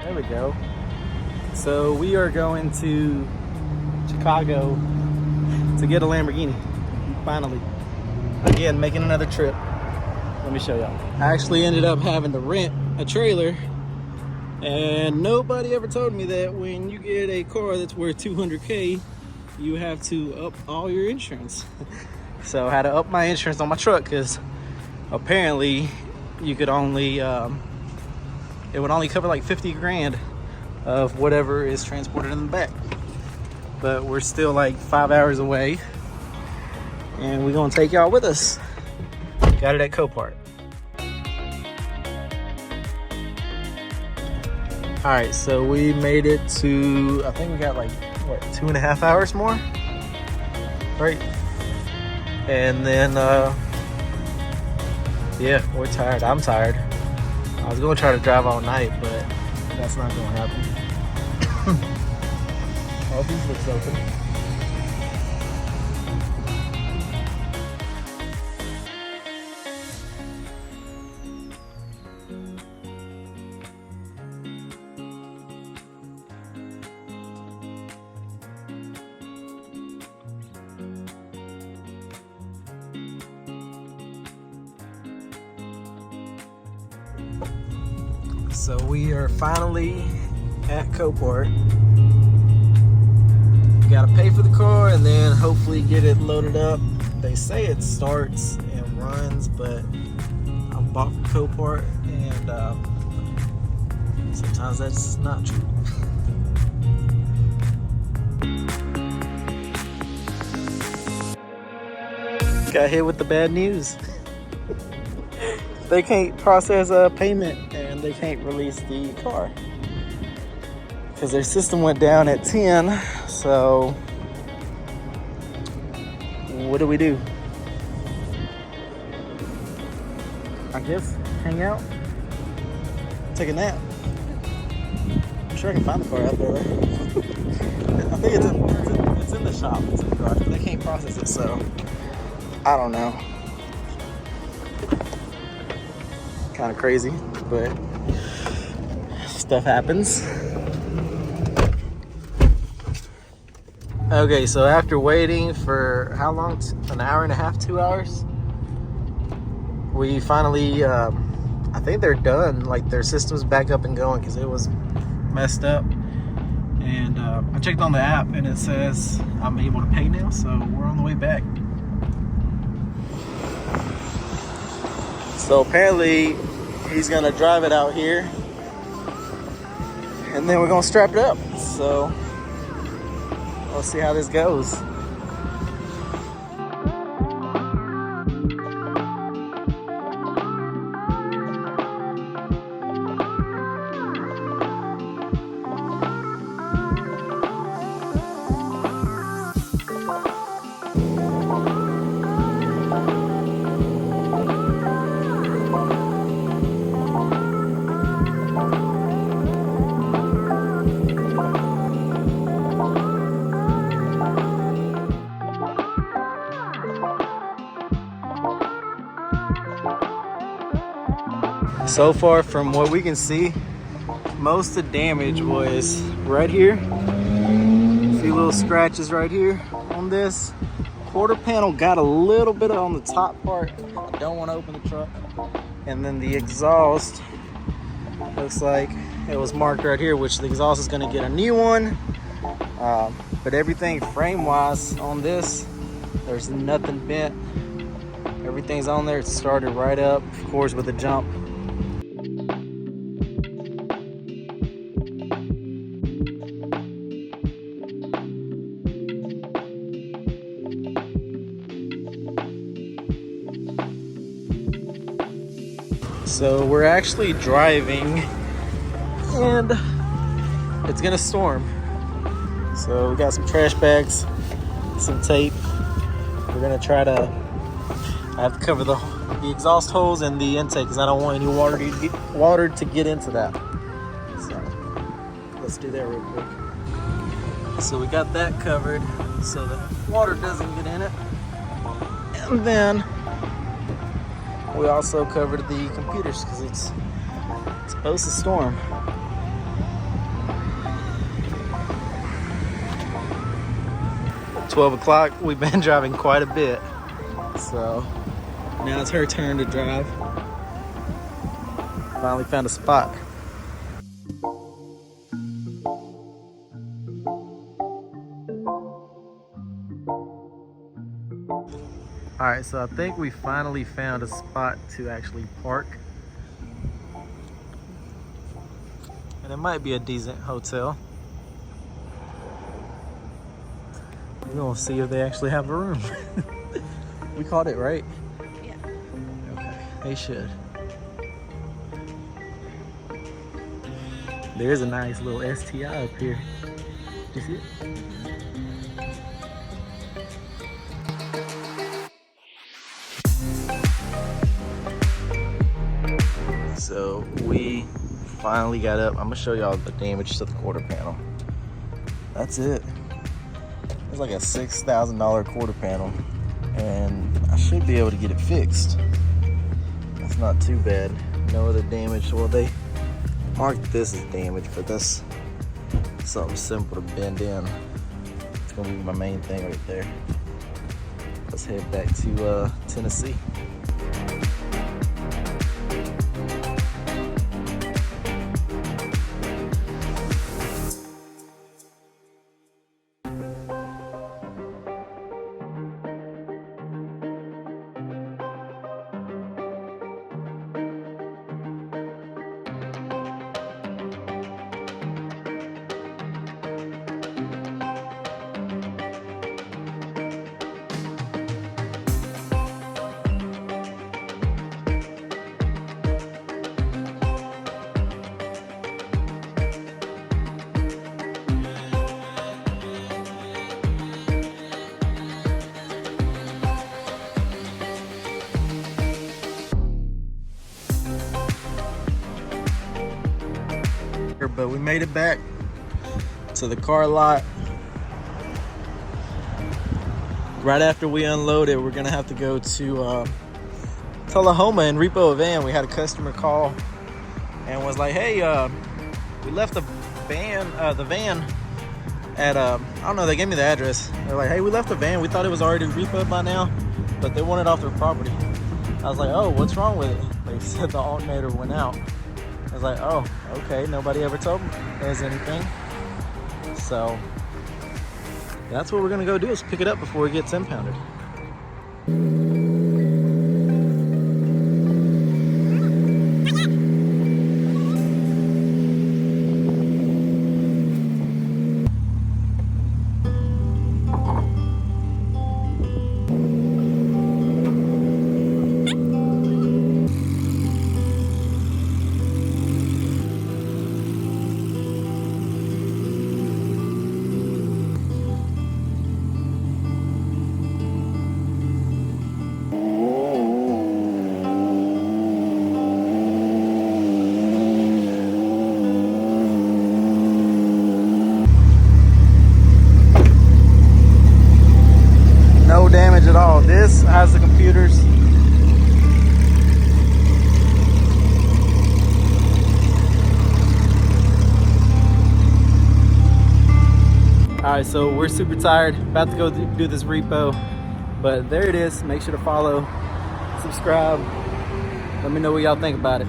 There we go. So we are going to Chicago to get a Lamborghini. Finally. Again, making another trip. Let me show y'all. I actually ended up having to rent a trailer, and nobody ever told me that when you get a car that's worth $200K, you have to up all your insurance. So I had to up my insurance on my truck because apparently you could only, it would only cover like 50 grand of whatever is transported in the back. But we're still like 5 hours away, and we're gonna take y'all with us. Got it at Copart. All right, so we made it to, I think we got like, what, 2.5 hours more? Right? And then, yeah, we're tired. I'm tired. I was gonna try to drive all night, but that's not gonna happen. All these looks open. So we are finally at Copart. We gotta pay for the car and then hopefully get it loaded up. They say it starts and runs, but I bought Copart and sometimes that's not true. Got hit with the bad news. They can't process a payment and they can't release the car because their system went down at 10. So what do we do? I guess hang out, take a nap. I'm sure I can find the car out there. I think it's in the shop. It's in the garage, but they can't process it, so I don't know. Kind of crazy, but stuff happens. Okay, so after waiting for how long? An hour and a half, 2 hours? We finally, I think they're done. Like their system's back up and going because it was messed up. And I checked on the app and it says I'm able to pay now, so we're on the way back. So apparently he's gonna drive it out here and then we're gonna strap it up. So we'll see how this goes. So far from what we can see, most of the damage was right here. A few little scratches right here on this. Quarter panel got a little bit on the top part. I don't want to open the truck. And then the exhaust looks like it was marked right here, which the exhaust is going to get a new one. But everything frame-wise on this, there's nothing bent. Everything's on there. It started right up, of course, with a jump. So we're actually driving and it's gonna storm. So we got some trash bags, some tape. We're gonna try to, I have to cover the exhaust holes and the intake because I don't want any water to get into that. So let's do that real quick. So we got that covered so the water doesn't get in it. And then we also covered the computers because it's supposed to storm. 12 o'clock. We've been driving quite a bit. So now it's her turn to drive. Finally found a spot. All right, so I think we finally found a spot to actually park. And it might be a decent hotel. We're gonna see if they actually have a room. We called it, right? Yeah. Okay, they should. There's a nice little STI up here. You see it? So we finally got up. I'm gonna show y'all the damage to the quarter panel. That's it. It's like a $6,000 quarter panel, and I should be able to get it fixed. That's not too bad. No other damage. Well, they marked this as damage, but that's something simple to bend in. It's gonna be my main thing right there. Let's head back to Tennessee. But we made it back to the car lot. Right after we unloaded, we're gonna have to go to Tullahoma and repo a van. We had a customer call and was like, "Hey, we left the van at I don't know. They gave me the address. They're like, "Hey, we left the van. We thought it was already repoed by now, but they want it off their property." I was like, "Oh, what's wrong with it?" They said the alternator went out. I was like, oh, okay, nobody ever told me there's anything. So that's what we're gonna go do, is pick it up before it gets impounded. No damage at all. This has the computers. All right, so we're super tired. About to go do this repo, but there it is. Make sure to follow, subscribe. Let me know what y'all think about it.